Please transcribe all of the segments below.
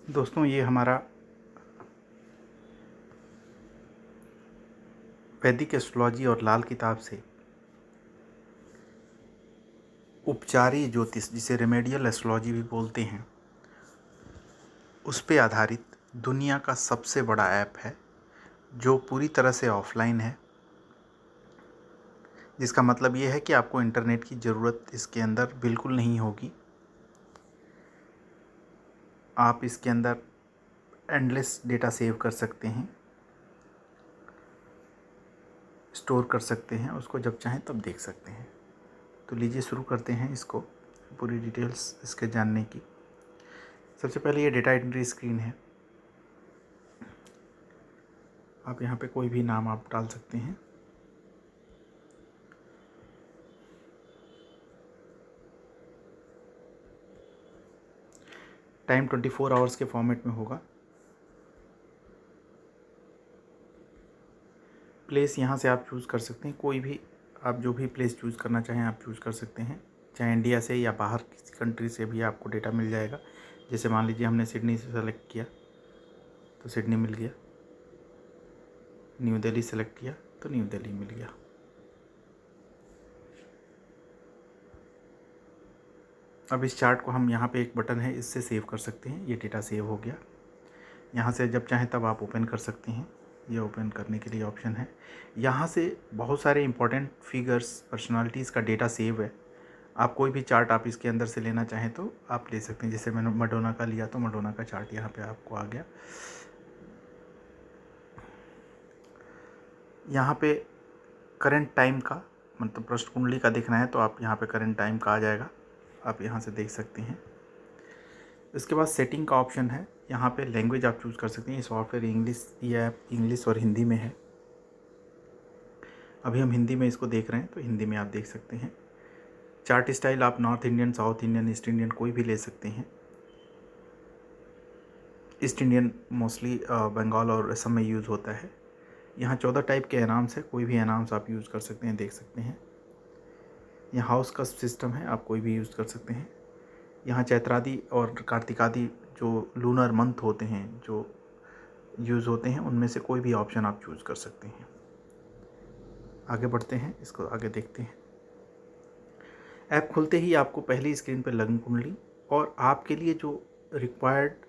दोस्तों, ये हमारा वैदिक एस्ट्रोलॉजी और लाल किताब से उपचारी ज्योतिष, जिसे रेमेडियल एस्ट्रोलॉजी भी बोलते हैं, उस पे आधारित दुनिया का सबसे बड़ा ऐप है जो पूरी तरह से ऑफलाइन है। जिसका मतलब ये है कि आपको इंटरनेट की ज़रूरत इसके अंदर बिल्कुल नहीं होगी। आप इसके अंदर एंडलेस डेटा सेव कर सकते हैं, स्टोर कर सकते हैं, उसको जब चाहें तब देख सकते हैं। तो लीजिए शुरू करते हैं इसको, पूरी डिटेल्स इसके जानने की। सबसे पहले ये डेटा एंट्री स्क्रीन है। आप यहाँ पे कोई भी नाम आप डाल सकते हैं। टाइम 24 आवर्स के फॉर्मेट में होगा। प्लेस यहाँ से आप चूज़ कर सकते हैं, कोई भी आप जो भी प्लेस चूज़ करना चाहें आप चूज़ कर सकते हैं। चाहे इंडिया से या बाहर किसी कंट्री से भी आपको डेटा मिल जाएगा। जैसे मान लीजिए हमने सिडनी से सेलेक्ट किया तो सिडनी मिल गया, न्यू दिल्ली सेलेक्ट किया तो न्यू दिल्ली मिल गया। अब इस चार्ट को हम यहाँ पे एक बटन है इससे सेव कर सकते हैं। ये डेटा सेव हो गया। यहाँ से जब चाहें तब आप ओपन कर सकते हैं। ये ओपन करने के लिए ऑप्शन है। यहाँ से बहुत सारे इंपॉर्टेंट फिगर्स, पर्सनालिटीज़ का डेटा सेव है। आप कोई भी चार्ट आप इसके अंदर से लेना चाहें तो आप ले सकते हैं। जैसे मैंने मडोना का लिया तो मडोना का चार्ट यहाँ पे आपको आ गया। यहाँ पे करंट टाइम का मतलब प्रश्न कुंडली का देखना है तो आप यहाँ पे करंट टाइम का आ जाएगा, आप यहाँ से देख सकते हैं। इसके बाद सेटिंग का ऑप्शन है। यहाँ पे लैंग्वेज आप चूज़ कर सकते हैं। ये सॉफ्टवेयर इंग्लिश, ये ऐप इंग्लिश और हिंदी में है। अभी हम हिंदी में इसको देख रहे हैं तो हिंदी में आप देख सकते हैं। चार्ट स्टाइल आप north Indian, south Indian, east Indian कोई भी ले सकते हैं। ईस्ट इंडियन मोस्टली बंगाल और असम में यूज़ होता है। यहाँ 14 टाइप के अनाउंस है, कोई भी अनाउंस आप यूज़ कर सकते हैं, देख सकते हैं। यहाँ हाउस का सिस्टम है, आप कोई भी यूज़ कर सकते हैं। यहाँ चैत्रादि और कार्तिकादि जो लूनर मंथ होते हैं जो यूज़ होते हैं, उनमें से कोई भी ऑप्शन आप चूज़ कर सकते हैं। आगे बढ़ते हैं, इसको आगे देखते हैं। ऐप खुलते ही आपको पहली स्क्रीन पर लग्न कुंडली और आपके लिए जो रिक्वायर्ड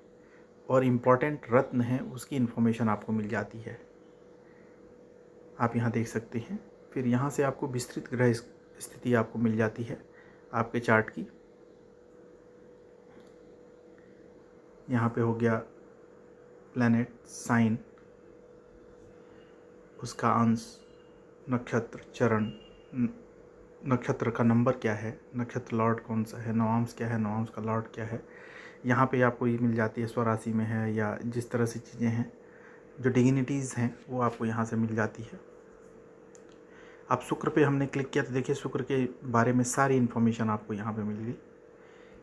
और इम्पॉर्टेंट रत्न है उसकी इन्फॉर्मेशन आपको मिल जाती है। आप यहाँ देख सकते हैं। फिर यहाँ से आपको विस्तृत ग्रह स्थिति आपको मिल जाती है आपके चार्ट की। यहाँ पे हो गया प्लैनेट, साइन, उसका अंश, नक्षत्र, चरण, नक्षत्र का नंबर क्या है, नक्षत्र लॉर्ड कौन सा है, नवांश क्या है, नवांश का लॉर्ड क्या है। यहाँ पे आपको ये मिल जाती है स्वराशि में है या जिस तरह से चीज़ें हैं, जो डिग्निटीज़ हैं वो आपको यहाँ से मिल जाती है। आप शुक्र पे हमने क्लिक किया तो देखिए शुक्र के बारे में सारी इन्फॉर्मेशन आपको यहाँ पे मिल गई।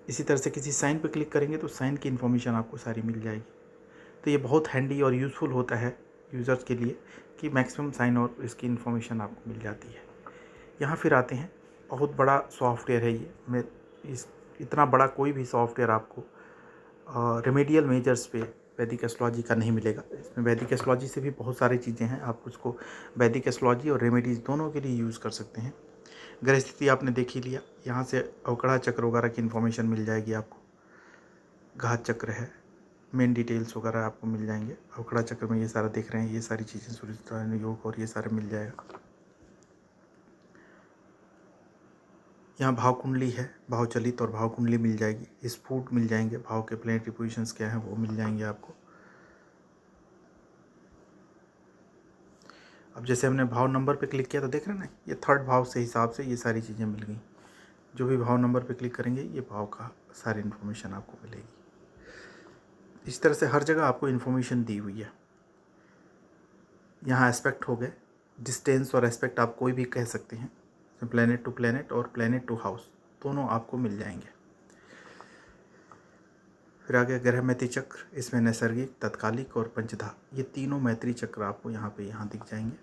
इसी तरह से किसी साइन पे क्लिक करेंगे तो साइन की इन्फॉर्मेशन आपको सारी मिल जाएगी। तो ये बहुत हैंडी और यूज़फुल होता है यूज़र्स के लिए कि मैक्सिमम साइन और इसकी इन्फॉर्मेशन आपको मिल जाती है। यहाँ फिर आते हैं, बहुत बड़ा सॉफ्टवेयर है ये। मैं इतना बड़ा कोई भी सॉफ्टवेयर आपको रेमेडियल मेजर्स पे वैदिक एस्ट्रोलॉजी का नहीं मिलेगा। इसमें वैदिक एस्ट्रोलॉजी से भी बहुत सारी चीज़ें हैं, आप उसको वैदिक एस्ट्रोलॉजी और रेमेडीज़ दोनों के लिए यूज़ कर सकते हैं। ग्रह स्थिति आपने देख ही लिया। यहाँ से अवकड़ा चक्र वगैरह की इन्फॉर्मेशन मिल जाएगी आपको। घात चक्र है, मेन डिटेल्स वगैरह आपको मिल जाएंगे। अवकड़ा चक्र में ये सारा देख रहे हैं, ये सारी चीज़ें सूर्य योग और ये सारा मिल जाएगा। यहाँ भाव कुंडली है, भाव चलित और भाव कुंडली मिल जाएगी। स्फुट मिल जाएंगे, भाव के प्लैनेटरी पोजीशंस क्या हैं वो मिल जाएंगे आपको। अब जैसे हमने भाव नंबर पे क्लिक किया तो देख रहे हैं ना, ये थर्ड भाव से हिसाब से ये सारी चीज़ें मिल गई। जो भी भाव नंबर पे क्लिक करेंगे ये भाव का सारी इन्फॉर्मेशन आपको मिलेगी। इस तरह से हर जगह आपको इन्फॉर्मेशन दी हुई है। यहाँ एस्पेक्ट हो गए, डिस्टेंस और एस्पेक्ट आप कोई भी कह सकते हैं। प्लैनेट टू प्लैनेट और प्लैनेट टू हाउस दोनों आपको मिल जाएंगे। फिर आगे ग्रह मैत्री चक्र, इसमें नैसर्गिक, तत्कालिक और पंचधा, ये तीनों मैत्री चक्र आपको यहाँ दिख जाएंगे।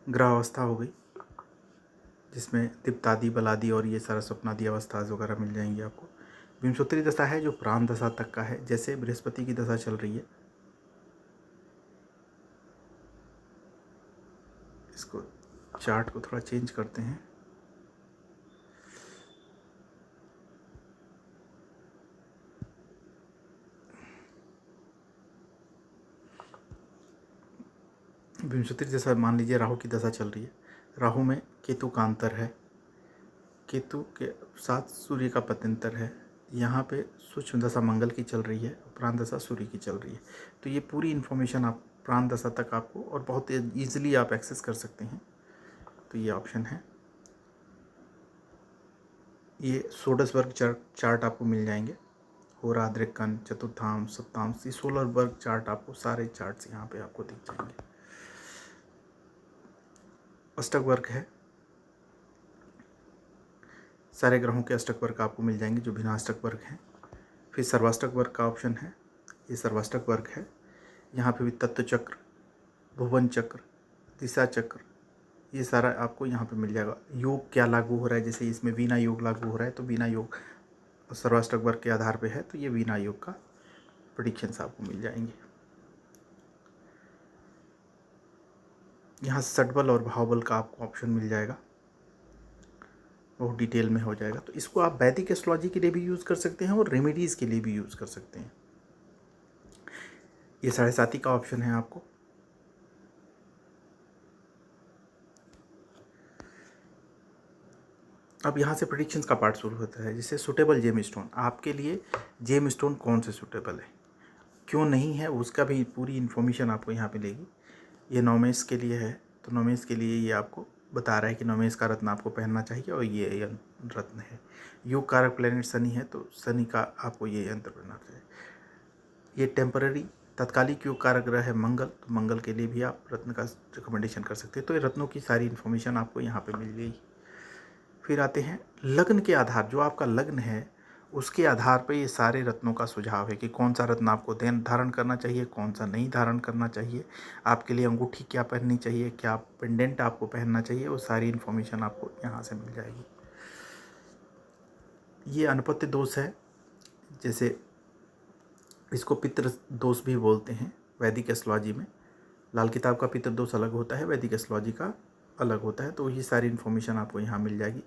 ग्रह अवस्था हो गई जिसमें दीप्तादि, बलादि और ये सारा स्वप्नादि अवस्था वगैरह मिल जाएंगी आपको। विंशोत्तरी दशा है जो प्राण दशा तक का है, जैसे बृहस्पति की दशा चल रही है। इसको चार्ट को थोड़ा चेंज करते हैं। विंशोत्तरी दशा मान लीजिए राहु की दशा चल रही है। राहु में केतु का अंतर है, केतु के साथ सूर्य का पत्यंतर है। यहाँ पे सूक्ष्म दशा मंगल की चल रही है, प्राण दशा सूर्य की चल रही है। तो ये पूरी इन्फॉर्मेशन आप प्राण दशा तक आपको और बहुत ईजिली आप एक्सेस कर सकते हैं। तो ये ऑप्शन है। ये षोडश वर्ग चार्ट आपको मिल जाएंगे। होरा, दृक्कन, चतुर्थांश, सप्तांश, ये 16 वर्ग चार्ट आपको, सारे चार्ट्स यहाँ पे आपको दिख जाएंगे। अष्टक वर्ग है, सारे ग्रहों के अष्टक वर्ग आपको मिल जाएंगे जो भिन्नाष्टक वर्ग हैं। फिर सर्वाष्टक वर्ग का ऑप्शन है, ये सर्वाष्टक वर्ग है। यहाँ पे भी तत्व चक्र, भुवन चक्र, दिशा चक्र, ये सारा आपको यहाँ पे मिल जाएगा। योग क्या लागू हो रहा है, जैसे इसमें वीणा योग लागू हो रहा है तो वीणा योग सर्वाष्टक वर्ग के आधार पे है, तो ये वीणा योग का प्रेडिक्शंस आपको मिल जाएंगे। यहाँ षटबल और भावबल का आपको ऑप्शन मिल जाएगा, बहुत डिटेल में हो जाएगा। तो इसको आप वैदिक एस्ट्रोलॉजी के लिए भी यूज़ कर सकते हैं और रेमेडीज़ के लिए भी यूज़ कर सकते हैं। ये 7.5 का ऑप्शन है आपको। अब यहाँ से प्रेडिक्शंस का पार्ट शुरू होता है। जैसे सुटेबल जेम स्टोन, आपके लिए जेम स्टोन कौन से सुटेबल है, क्यों नहीं है, उसका भी पूरी इन्फॉर्मेशन आपको यहाँ पे लेगी। ये नवमेश के लिए है, तो नवमेश के लिए ये आपको बता रहा है कि नवमेश का रत्न आपको पहनना चाहिए और ये रत्न है। योग कारक प्लेनेट शनि है, तो शनि का आपको ये यंत्र पहनना चाहिए। ये टेम्पररी तत्कालिक योग कारक ग्रह है मंगल, तो मंगल के लिए भी आप रत्न का रिकमेंडेशन कर सकते हैं। तो ये रत्नों की सारी इन्फॉर्मेशन आपको यहाँ पे मिल गई। फिर आते हैं लग्न के आधार, जो आपका लग्न है उसके आधार पे ये सारे रत्नों का सुझाव है कि कौन सा रत्न आपको धारण करना चाहिए, कौन सा नहीं धारण करना चाहिए, आपके लिए अंगूठी क्या पहननी चाहिए, क्या पेंडेंट आपको पहनना चाहिए, वो सारी इन्फॉर्मेशन आपको यहाँ से मिल जाएगी। ये अनपत्य दोष है, जैसे इसको पितृ दोष भी बोलते हैं वैदिक एस्ट्रोलॉजी में। लाल किताब का पितृ दोष अलग होता है, वैदिक एस्ट्रोलॉजी का अलग होता है। तो ये सारी इन्फॉर्मेशन आपको यहाँ मिल जाएगी,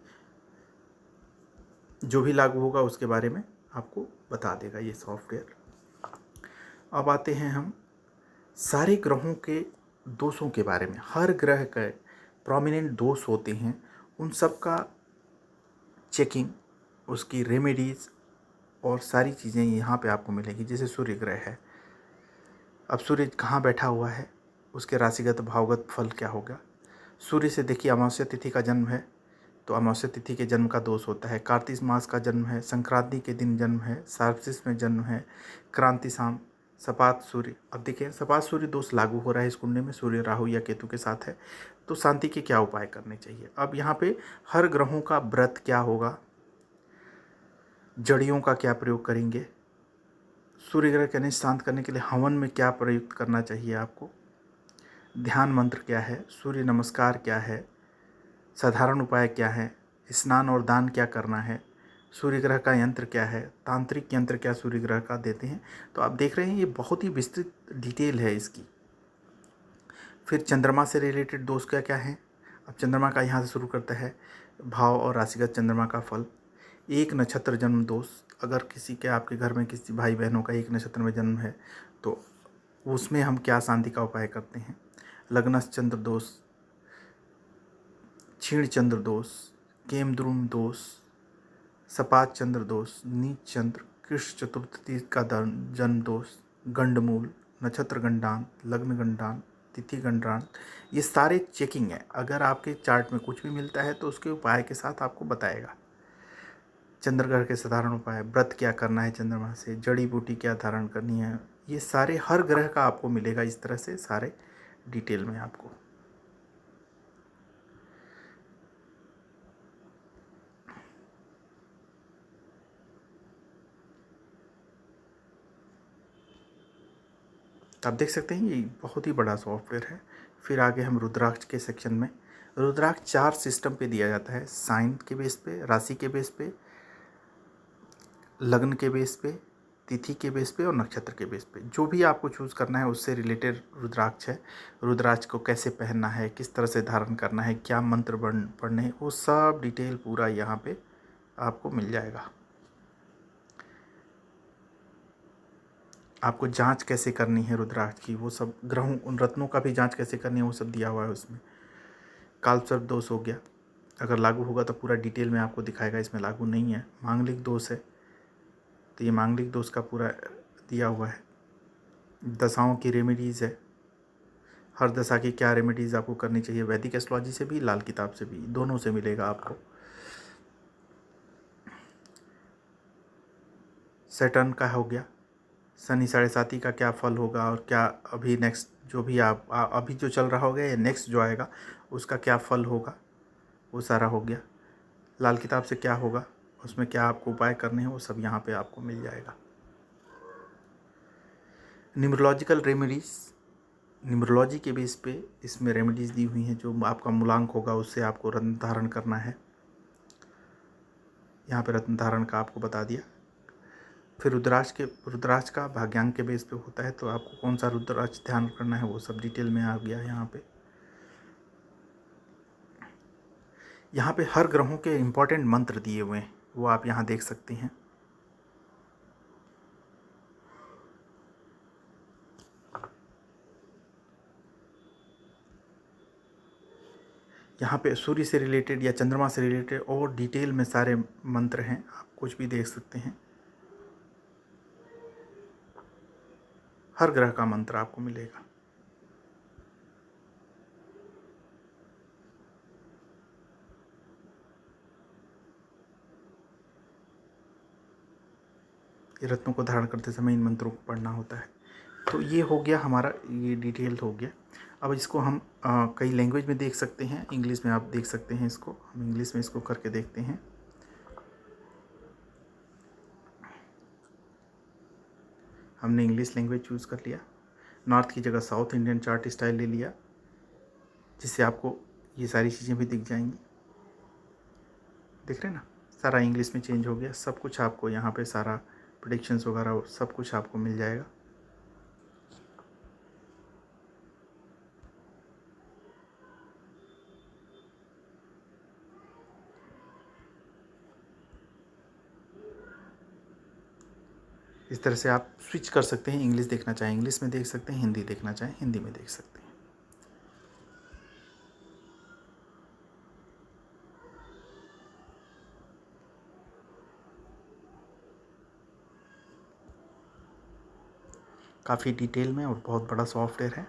जो भी लागू होगा उसके बारे में आपको बता देगा ये सॉफ्टवेयर। अब आते हैं हम सारे ग्रहों के दोषों के बारे में। हर ग्रह के प्रोमिनेंट दोष होते हैं, उन सब का चेकिंग, उसकी रेमेडीज़ और सारी चीज़ें यहाँ पे आपको मिलेगी। जैसे सूर्य ग्रह है, अब सूर्य कहाँ बैठा हुआ है, उसके राशिगत भावगत फल क्या होगा। सूर्य से देखिए अमावस्या तिथि का जन्म है, तो अमावस्या तिथि के जन्म का दोष होता है। कार्तिक मास का जन्म है, संक्रांति के दिन जन्म है, सार्वशिष में जन्म है, क्रांति शाम, सपात सूर्य। अब देखिए सपात सूर्य दोष लागू हो रहा है इस कुंडली में, सूर्य राहु या केतु के साथ है, तो शांति के क्या उपाय करने चाहिए। अब यहाँ पे हर ग्रहों का व्रत क्या होगा, जड़ियों का क्या प्रयोग करेंगे, सूर्य ग्रह के अनिष्ट शांत करने के लिए हवन में क्या प्रयुक्त करना चाहिए आपको, ध्यान मंत्र क्या है, सूर्य नमस्कार क्या है, साधारण उपाय क्या है, स्नान और दान क्या करना है, सूर्य ग्रह का यंत्र क्या है, तांत्रिक यंत्र क्या सूर्य ग्रह का देते हैं। तो आप देख रहे हैं ये बहुत ही विस्तृत डिटेल है इसकी। फिर चंद्रमा से रिलेटेड दोष क्या क्या है। अब चंद्रमा का यहाँ से शुरू करता है, भाव और राशिगत चंद्रमा का फल। एक नक्षत्र जन्म दोष, अगर किसी के आपके घर में किसी भाई बहनों का एक नक्षत्र में जन्म है तो उसमें हम क्या शांति का उपाय करते हैं। लग्नस्थ चंद्र दोष, क्षीण चंद्र दोष, केमद्रुम दोष, सपात चंद्र दोष, नीच चंद्र, कृष्ण चतुर्थी का जन्म दोष, गंडमूल, नक्षत्र गंडान, लग्न गंडान, तिथि गंडान, ये सारे चेकिंग है। अगर आपके चार्ट में कुछ भी मिलता है तो उसके उपाय के साथ आपको बताएगा। चंद्र ग्रह के साधारण उपाय, व्रत क्या करना है चंद्रमा से, जड़ी बूटी क्या धारण करनी है, ये सारे हर ग्रह का आपको मिलेगा इस तरह से सारे डिटेल में आपको। आप देख सकते हैं ये बहुत ही बड़ा सॉफ्टवेयर है। फिर आगे हम रुद्राक्ष के सेक्शन में, रुद्राक्ष 4 सिस्टम पे दिया जाता है, साइन के बेस पे, राशि के बेस पे, लग्न के बेस पे, तिथि के बेस पे और नक्षत्र के बेस पे जो भी आपको चूज़ करना है उससे रिलेटेड रुद्राक्ष है। रुद्राक्ष को कैसे पहनना है, किस तरह से धारण करना है, क्या मंत्र पढ़ने हैं, वो सब डिटेल पूरा यहाँ पे आपको मिल जाएगा। आपको जांच कैसे करनी है रुद्राक्ष की, वो सब ग्रहों उन रत्नों का भी जांच कैसे करनी है वो सब दिया हुआ है उसमें। कालसर्प दोष हो गया, अगर लागू होगा तो पूरा डिटेल में आपको दिखाएगा, इसमें लागू नहीं है। मांगलिक दोष है तो ये मांगलिक दोष का पूरा दिया हुआ है। दशाओं की रेमेडीज़ है, हर दशा की क्या रेमेडीज़ आपको करनी चाहिए, वैदिक एस्ट्रोलॉजी से भी, लाल किताब से भी, दोनों से मिलेगा आपको। सैटर्न का हो गया, शनि 7.5 का क्या फल होगा और क्या अभी नेक्स्ट जो भी आप अभी जो चल रहा होगा या नेक्स्ट जो आएगा उसका क्या फल होगा, वो सारा हो गया। लाल किताब से क्या होगा, उसमें क्या आपको उपाय करने हैं, वो सब यहाँ पे आपको मिल जाएगा। न्यूमरोलॉजिकल रेमेडीज़, न्यूमरोलॉजी के बेस पे इसमें रेमेडीज़ दी हुई हैं। जो आपका मूलांक होगा उससे आपको रत्न धारण करना है, यहाँ पे रत्न धारण का आपको बता दिया। फिर रुद्राक्ष का भाग्यांक के बेस पे होता है, तो आपको कौन सा रुद्राक्ष ध्यान करना है वो सब डिटेल में आ गया यहाँ पे। यहाँ पे हर ग्रहों के इम्पोर्टेंट मंत्र दिए हुए हैं, वो आप यहाँ देख सकते हैं। यहाँ पे सूर्य से रिलेटेड या चंद्रमा से रिलेटेड और डिटेल में सारे मंत्र हैं, आप कुछ भी देख सकते हैं। हर ग्रह का मंत्र आपको मिलेगा। ये रत्नों को धारण करते समय इन मंत्रों को पढ़ना होता है। तो ये हो गया हमारा, ये डिटेल हो गया। अब इसको हम कई लैंग्वेज में देख सकते हैं, इंग्लिश में आप देख सकते हैं इसको, हम इंग्लिश में इसको करके देखते हैं। हमने इंग्लिश लैंग्वेज चूज़ कर लिया, नॉर्थ की जगह साउथ इंडियन चार्ट स्टाइल ले लिया, जिससे आपको ये सारी चीज़ें भी दिख जाएंगी। देख रहे हैं ना, सारा इंग्लिश में चेंज हो गया, सब कुछ आपको यहाँ पे सारा प्रेडिक्शंस वगैरह सब कुछ आपको मिल जाएगा। इस तरह से आप स्विच कर सकते हैं, इंग्लिश देखना चाहें इंग्लिश में देख सकते हैं, हिंदी देखना चाहें हिंदी में देख सकते हैं। काफ़ी डिटेल में और बहुत बड़ा सॉफ्टवेयर है।